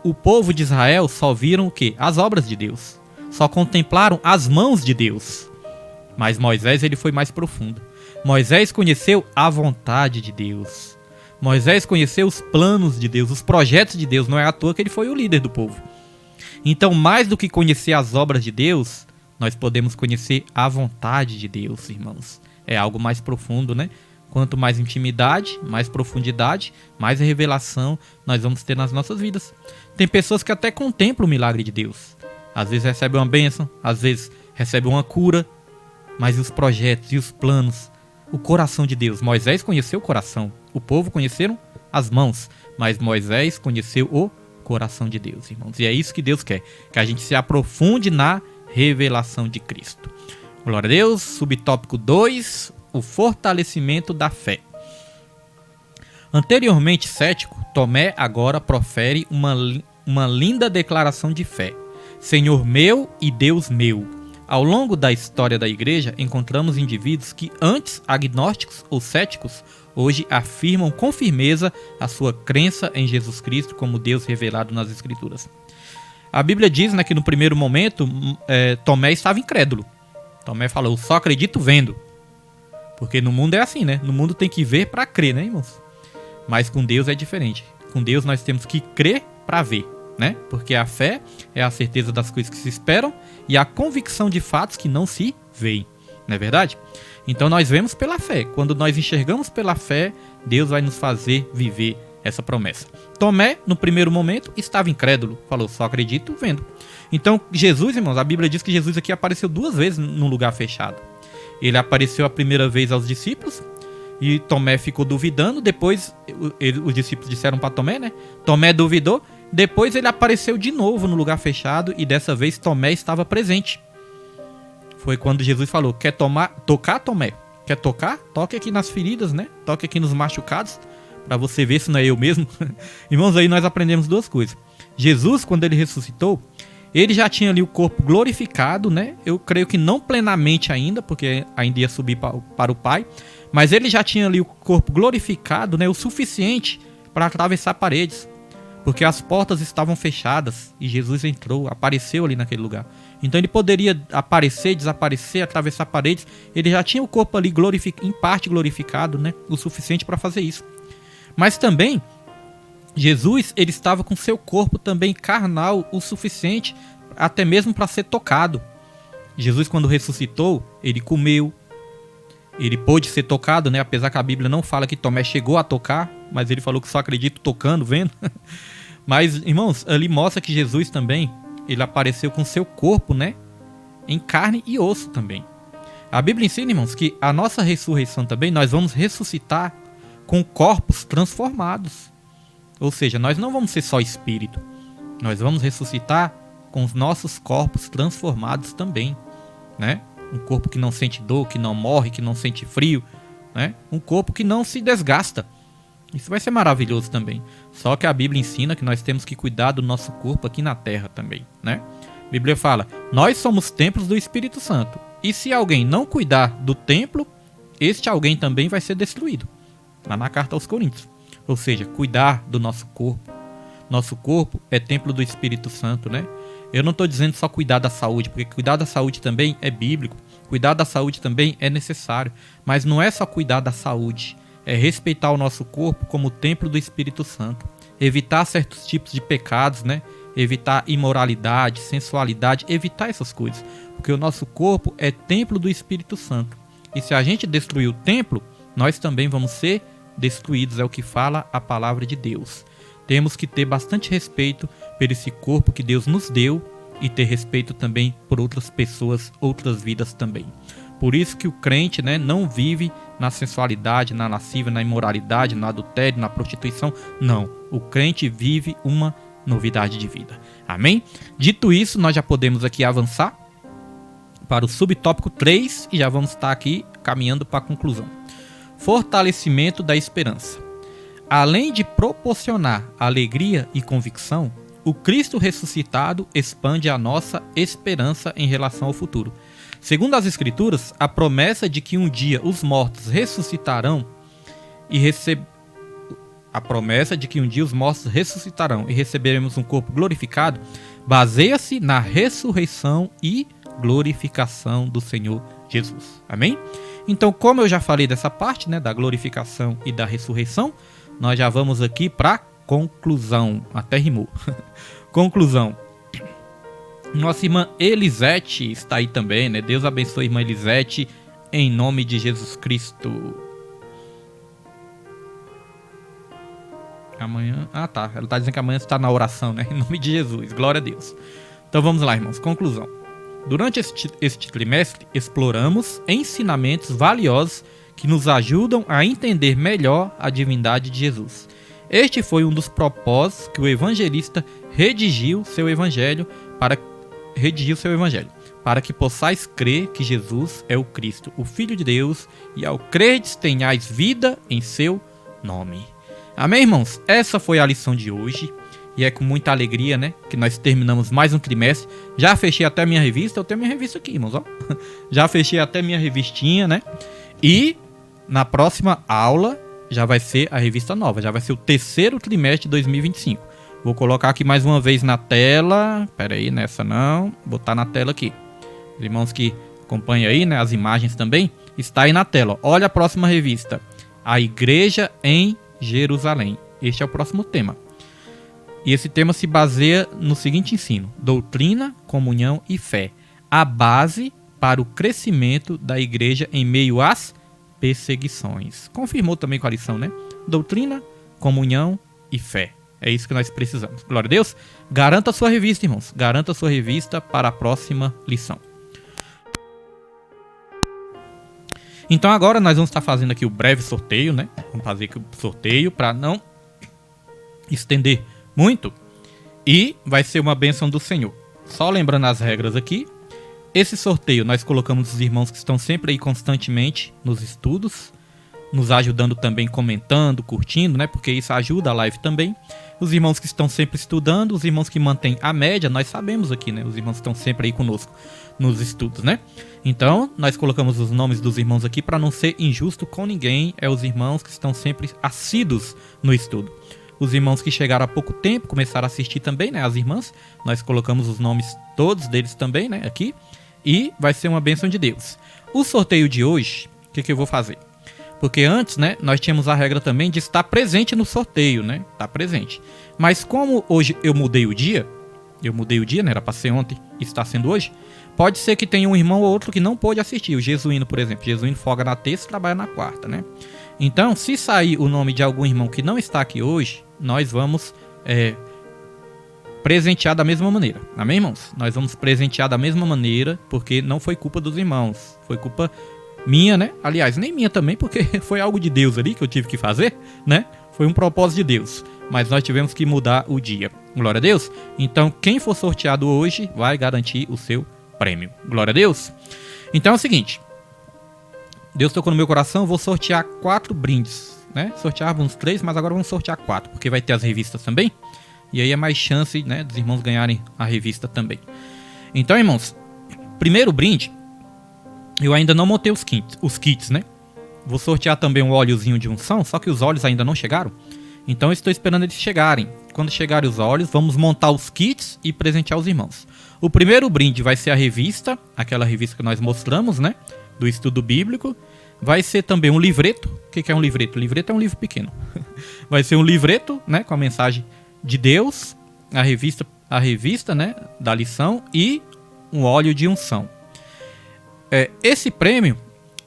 S2: O povo de Israel só viram o quê? As obras de Deus. Só contemplaram as mãos de Deus. Mas Moisés, ele foi mais profundo. Moisés conheceu a vontade de Deus. Moisés conheceu os planos de Deus, os projetos de Deus. Não é à toa que ele foi o líder do povo. Então, mais do que conhecer as obras de Deus, nós podemos conhecer a vontade de Deus, irmãos. É algo mais profundo, né? Quanto mais intimidade, mais profundidade, mais revelação nós vamos ter nas nossas vidas. Tem pessoas que até contemplam o milagre de Deus. Às vezes recebem uma bênção, às vezes recebem uma cura. Mas os projetos e os planos, o coração de Deus. Moisés conheceu o coração. O povo conheceram as mãos. Mas Moisés conheceu o coração de Deus, irmãos. E é isso que Deus quer. Que a gente se aprofunde na revelação de Cristo. Glória a Deus. Subtópico 2. O fortalecimento da fé. Anteriormente cético, Tomé agora profere uma linda declaração de fé. Senhor meu e Deus meu. Ao longo da história da igreja, encontramos indivíduos que antes agnósticos ou céticos, hoje afirmam com firmeza a sua crença em Jesus Cristo como Deus revelado nas Escrituras. A Bíblia diz, né, que no primeiro momento Tomé estava incrédulo. Tomé falou, só acredito vendo. Porque no mundo é assim, né? No mundo tem que ver para crer, né, irmãos? Mas com Deus é diferente. Com Deus nós temos que crer para ver, né? Porque a fé é a certeza das coisas que se esperam e a convicção de fatos que não se veem. Não é verdade? Então nós vemos pela fé. Quando nós enxergamos pela fé, Deus vai nos fazer viver essa promessa. Tomé, no primeiro momento, estava incrédulo. Falou, só acredito vendo. Então Jesus, irmãos, a Bíblia diz que Jesus aqui apareceu 2 vezes num lugar fechado. Ele apareceu a primeira vez aos discípulos e Tomé ficou duvidando. Depois os discípulos disseram para Tomé, né? Tomé duvidou. Depois ele apareceu de novo no lugar fechado e dessa vez Tomé estava presente. Foi quando Jesus falou, quer tocar, Tomé? Quer tocar? Toque aqui nas feridas, né? Toque aqui nos machucados, para você ver se não é eu mesmo. Irmãos, aí nós aprendemos 2 coisas. Jesus, quando ele ressuscitou, ele já tinha ali o corpo glorificado, né? Eu creio que não plenamente ainda, porque ainda ia subir para o Pai. Mas ele já tinha ali o corpo glorificado, né? O suficiente para atravessar paredes. Porque as portas estavam fechadas e Jesus entrou, apareceu ali naquele lugar. Então ele poderia aparecer, desaparecer, atravessar paredes. Ele já tinha o corpo ali em parte glorificado, né? O suficiente para fazer isso. Mas também, Jesus, ele estava com seu corpo também carnal o suficiente até mesmo para ser tocado. Jesus, quando ressuscitou, ele comeu, ele pôde ser tocado, né? Apesar que a Bíblia não fala que Tomé chegou a tocar, mas ele falou que só acredita tocando, vendo. Mas, irmãos, ali mostra que Jesus também, ele apareceu com seu corpo, né? Em carne e osso também. A Bíblia ensina, irmãos, que a nossa ressurreição também, nós vamos ressuscitar com corpos transformados. Ou seja, nós não vamos ser só espírito. Nós vamos ressuscitar com os nossos corpos transformados também, né? Um corpo que não sente dor, que não morre, que não sente frio, né? Um corpo que não se desgasta. Isso vai ser maravilhoso também. Só que a Bíblia ensina que nós temos que cuidar do nosso corpo aqui na terra também, né? A Bíblia fala, nós somos templos do Espírito Santo. E se alguém não cuidar do templo, este alguém também vai ser destruído. Lá na carta aos Coríntios. Ou seja, cuidar do nosso corpo. Nosso corpo é templo do Espírito Santo, né? Eu não estou dizendo só cuidar da saúde, porque cuidar da saúde também é bíblico. Cuidar da saúde também é necessário. Mas não é só cuidar da saúde. É respeitar o nosso corpo como templo do Espírito Santo. Evitar certos tipos de pecados, né? Evitar imoralidade, sensualidade, evitar essas coisas. Porque o nosso corpo é templo do Espírito Santo. E se a gente destruir o templo, nós também vamos ser destruídos, é o que fala a palavra de Deus. Temos que ter bastante respeito por esse corpo que Deus nos deu e ter respeito também por outras pessoas, outras vidas também. Por isso que o crente, né, não vive na sensualidade, na lascívia, na imoralidade, no adultério, na prostituição. Não, o crente vive uma novidade de vida. Amém? Dito isso, nós já podemos aqui avançar para o subtópico 3 e já vamos estar aqui caminhando para a conclusão. Fortalecimento da esperança. Além de proporcionar alegria e convicção, o Cristo ressuscitado expande a nossa esperança em relação ao futuro. Segundo as Escrituras, a promessa de que um dia os mortos ressuscitarão e receberemos um corpo glorificado baseia-se na ressurreição e glorificação do Senhor Jesus. Amém? Então, como eu já falei dessa parte, né, da glorificação e da ressurreição, nós já vamos aqui para conclusão. Até rimou. Conclusão. Nossa irmã Elisete está aí também, né? Deus abençoe a irmã Elisete, em nome de Jesus Cristo. Amanhã... Ah, tá. Ela está dizendo que amanhã está na oração, né? Em nome de Jesus. Glória a Deus. Então vamos lá, irmãos. Conclusão. Durante este trimestre, exploramos ensinamentos valiosos que nos ajudam a entender melhor a divindade de Jesus. Este foi um dos propósitos que o evangelista redigiu seu evangelho, para que possais crer que Jesus é o Cristo, o Filho de Deus, e ao credes tenhais vida em seu nome. Amém, irmãos? Essa foi a lição de hoje. E é com muita alegria, né, que nós terminamos mais um trimestre. Já fechei até a minha revista. Eu tenho minha revista aqui, irmãos, ó. Já fechei até minha revistinha, né? E na próxima aula já vai ser a revista nova. Já vai ser o terceiro trimestre de 2025. Vou colocar aqui mais uma vez na tela. Pera aí, nessa não. Vou botar na tela aqui. Os irmãos que acompanham aí, né, as imagens também, está aí na tela. Olha a próxima revista. A Igreja em Jerusalém. Este é o próximo tema. E esse tema se baseia no seguinte ensino: doutrina, comunhão e fé. A base para o crescimento da igreja em meio às perseguições. Confirmou também com a lição, né? Doutrina, comunhão e fé. É isso que nós precisamos. Glória a Deus. Garanta a sua revista, irmãos. Garanta a sua revista para a próxima lição. Então agora nós vamos estar fazendo aqui o breve sorteio, né? Vamos fazer aqui o sorteio para não estender muito. E vai ser uma bênção do Senhor. Só lembrando as regras aqui. Esse sorteio nós colocamos os irmãos que estão sempre aí constantemente nos estudos, nos ajudando também, comentando, curtindo, né? Porque isso ajuda a live também. Os irmãos que estão sempre estudando, os irmãos que mantêm a média, nós sabemos aqui, né? Os irmãos que estão sempre aí conosco nos estudos, né? Então, nós colocamos os nomes dos irmãos aqui para não ser injusto com ninguém. É os irmãos que estão sempre assíduos no estudo. Os irmãos que chegaram há pouco tempo, começaram a assistir também, né? As irmãs, nós colocamos os nomes todos deles também, né? Aqui. E vai ser uma bênção de Deus. O sorteio de hoje, o que eu vou fazer? Porque antes, né, nós tínhamos a regra também de estar presente no sorteio, né? Estar presente. Mas como hoje eu mudei o dia, né? Era para ser ontem e está sendo hoje. Pode ser que tenha um irmão ou outro que não pôde assistir. O Jesuíno, por exemplo. O Jesuíno folga na terça e trabalha na quarta, né? Então, se sair o nome de algum irmão que não está aqui hoje, nós vamos presentear da mesma maneira. Amém, irmãos? Nós vamos presentear da mesma maneira, porque não foi culpa dos irmãos. Foi culpa minha, né? Aliás, nem minha também, porque foi algo de Deus ali que eu tive que fazer, né? Foi um propósito de Deus. Mas nós tivemos que mudar o dia. Glória a Deus. Então, quem for sorteado hoje vai garantir o seu prêmio. Glória a Deus. Então é o seguinte. Deus tocou no meu coração, vou sortear 4 brindes, né? Sorteávamos 3, mas agora vamos sortear 4, porque vai ter as revistas também. E aí é mais chance, né, dos irmãos ganharem a revista também. Então, irmãos, primeiro brinde, eu ainda não montei os kits, né? Vou sortear também um óleozinho de unção, só que os óleos ainda não chegaram. Então eu estou esperando eles chegarem. Quando chegarem os óleos, vamos montar os kits e presentear os irmãos. O primeiro brinde vai ser a revista, aquela revista que nós mostramos, né? Do estudo bíblico. Vai ser também um livreto. O que é um livreto? Livreto é um livro pequeno. Vai ser um livreto, né? Com a mensagem de Deus, a revista, né? Da lição e um óleo de unção. Esse prêmio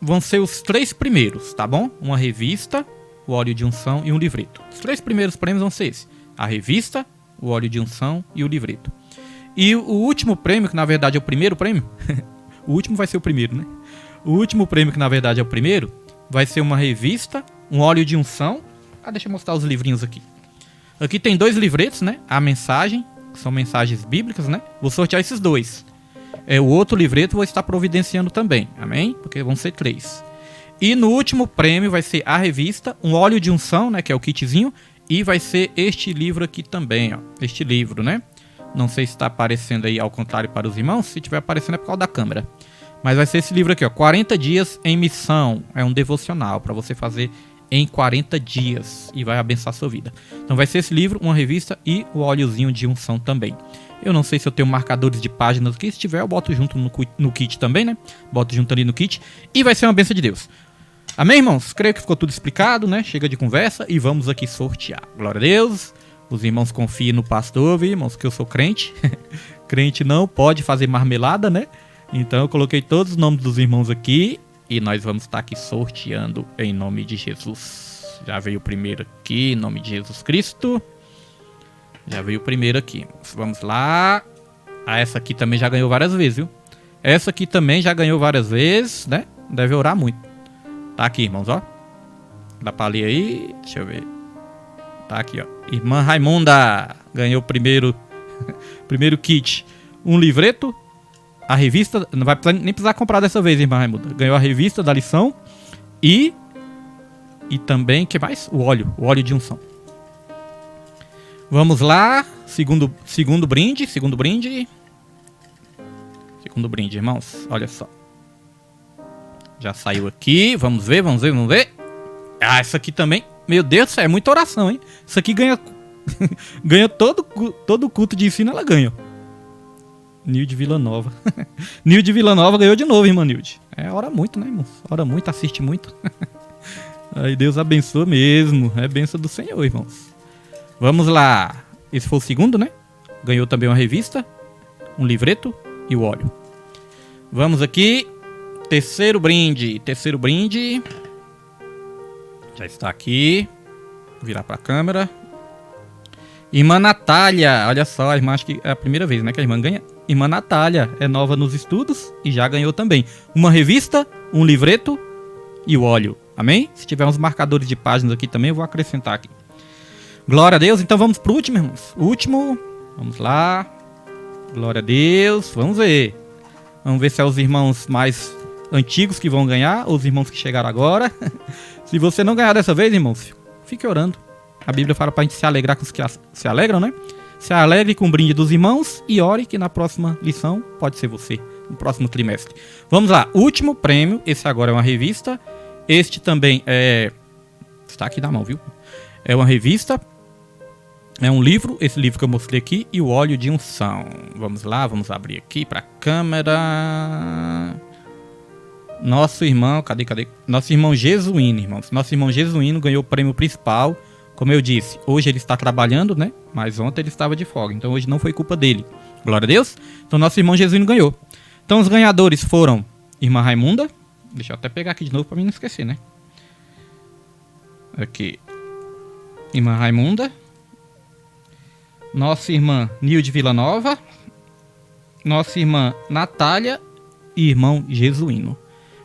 S2: vão ser os 3 primeiros, tá bom? Uma revista, o óleo de unção e um livreto. Os 3 primeiros prêmios vão ser esses: a revista, o óleo de unção e o livreto. E o último prêmio, que na verdade é o primeiro prêmio, o último vai ser o primeiro, né? O último prêmio, que na verdade é o primeiro, vai ser uma revista, um óleo de unção. Deixa eu mostrar os livrinhos aqui. Aqui tem 2 livretos, né? A mensagem, que são mensagens bíblicas, né? Vou sortear esses 2. O outro livreto vou estar providenciando também, amém? Porque vão ser 3. E no último prêmio vai ser a revista, um óleo de unção, né? Que é o kitzinho. E vai ser este livro aqui também, ó. Este livro, né? Não sei se está aparecendo aí ao contrário para os irmãos. Se estiver aparecendo é por causa da câmera. Mas vai ser esse livro aqui, ó. 40 dias em missão. É um devocional para você fazer em 40 dias. E vai abençoar a sua vida. Então vai ser esse livro, uma revista e o óleozinho de unção também. Eu não sei se eu tenho marcadores de páginas aqui. Se tiver, eu boto junto no kit também, né? Boto junto ali no kit. E vai ser uma bênção de Deus. Amém, irmãos? Creio que ficou tudo explicado, né? Chega de conversa e vamos aqui sortear. Glória a Deus. Os irmãos confiem no pastor, viu, irmãos? Que eu sou crente. Crente não pode fazer marmelada, né? Então eu coloquei todos os nomes dos irmãos aqui. E nós vamos estar aqui sorteando em nome de Jesus. Já veio o primeiro aqui, em nome de Jesus Cristo. Já veio o primeiro aqui. Vamos lá. Essa aqui também já ganhou várias vezes, viu? Essa aqui também já ganhou várias vezes, né? Deve orar muito. Tá aqui, irmãos, ó. Dá pra ler aí? Deixa eu ver. Tá aqui, ó. Irmã Raimunda ganhou o primeiro kit. Um livreto. A revista. Não vai nem precisar comprar dessa vez, irmã Raimunda. Ganhou a revista da lição. E também, o que mais? O óleo de unção. Vamos lá. Segundo brinde, irmãos. Olha só. Já saiu aqui. Vamos ver. Ah, essa aqui também. Meu Deus do céu, é muita oração, hein? Isso aqui ganha ganha todo culto de ensino, ela ganha. Nilde Villanova. Nilde Villanova ganhou de novo, irmã Nilde. Ora muito, né, irmãos? Ora muito, assiste muito. Aí Deus abençoa mesmo. É bênção do Senhor, irmãos. Vamos lá. Esse foi o segundo, né? Ganhou também uma revista, um livreto e o óleo. Vamos aqui. Terceiro brinde. Já está aqui. Vou virar para a câmera. Irmã Natália. Olha só, a irmã, acho que é a primeira vez, né, que a irmã ganha. Irmã Natália é nova nos estudos e já ganhou também uma revista, um livreto e o óleo. Amém? Se tiver uns marcadores de páginas aqui também, eu vou acrescentar aqui. Glória a Deus. Então vamos pro último, irmãos. O último. Vamos lá. Glória a Deus. Vamos ver. Vamos ver se é os irmãos mais antigos que vão ganhar ou os irmãos que chegaram agora. Se você não ganhar dessa vez, irmãos, fique orando. A Bíblia fala pra gente se alegrar com os que se alegram, né? Se alegre com o brinde dos irmãos e ore que na próxima lição pode ser você, no próximo trimestre. Vamos lá, último prêmio. Esse agora é uma revista. Este também é... Está aqui na mão, viu? É uma revista. É um livro, esse livro que eu mostrei aqui. E o óleo de unção. Vamos lá, vamos abrir aqui pra câmera. Nosso irmão, cadê? Nosso irmão Jesuíno, irmãos. Nosso irmão Jesuíno ganhou o prêmio principal. Como eu disse, hoje ele está trabalhando, né? Mas ontem ele estava de folga, então hoje não foi culpa dele. Glória a Deus. Então nosso irmão Jesuíno ganhou. Então os ganhadores foram irmã Raimunda. Deixa eu até pegar aqui de novo para mim não esquecer, né? Aqui. Irmã Raimunda. Nossa irmã Nilde Villanova. Nossa irmã Natália e irmão Jesuíno.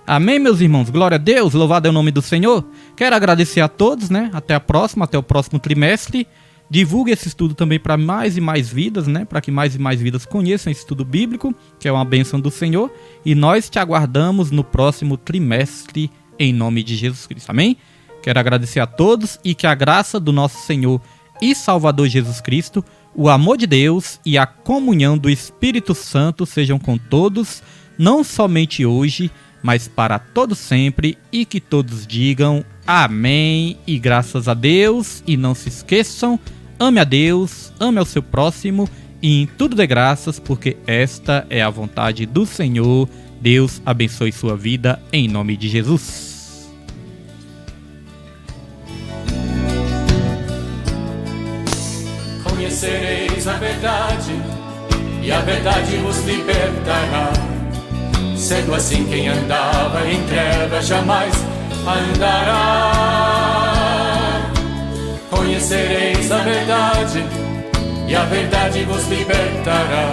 S2: Amém, meus irmãos? Glória a Deus, louvado é o nome do Senhor. Quero agradecer a todos, né? Até o próximo trimestre. Divulgue esse estudo também para mais e mais vidas, né? Para que mais e mais vidas conheçam esse estudo bíblico, que é uma bênção do Senhor. E nós te aguardamos no próximo trimestre, em nome de Jesus Cristo. Amém? Quero agradecer a todos e que a graça do nosso Senhor e Salvador Jesus Cristo, o amor de Deus e a comunhão do Espírito Santo sejam com todos, não somente hoje, mas para todo sempre, e que todos digam amém e graças a Deus. E não se esqueçam, ame a Deus, ame ao seu próximo e em tudo dê graças, porque esta é a vontade do Senhor. Deus abençoe sua vida em nome de Jesus.
S1: Conhecereis a verdade e a verdade vos libertará. Sendo assim, quem andava em trevas jamais andará. Conhecereis a verdade e a verdade vos libertará.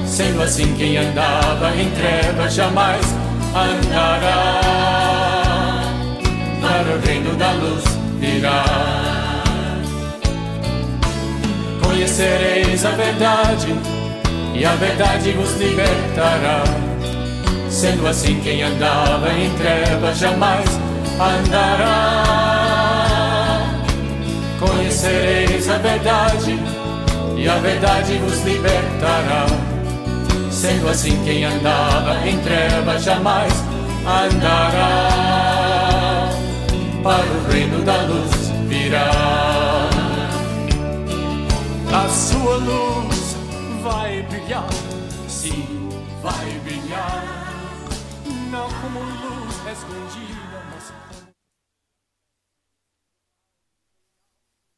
S1: Sendo assim, quem andava em trevas jamais andará. Para o reino da luz virá. Conhecereis a verdade e a verdade vos libertará. Sendo assim, quem andava em trevas jamais andará. Conhecereis a verdade e a verdade vos libertará. Sendo assim, quem andava em trevas jamais andará. Para o reino da luz virá. A sua luz vai brilhar, sim, vai brilhar. Não como luz escondida,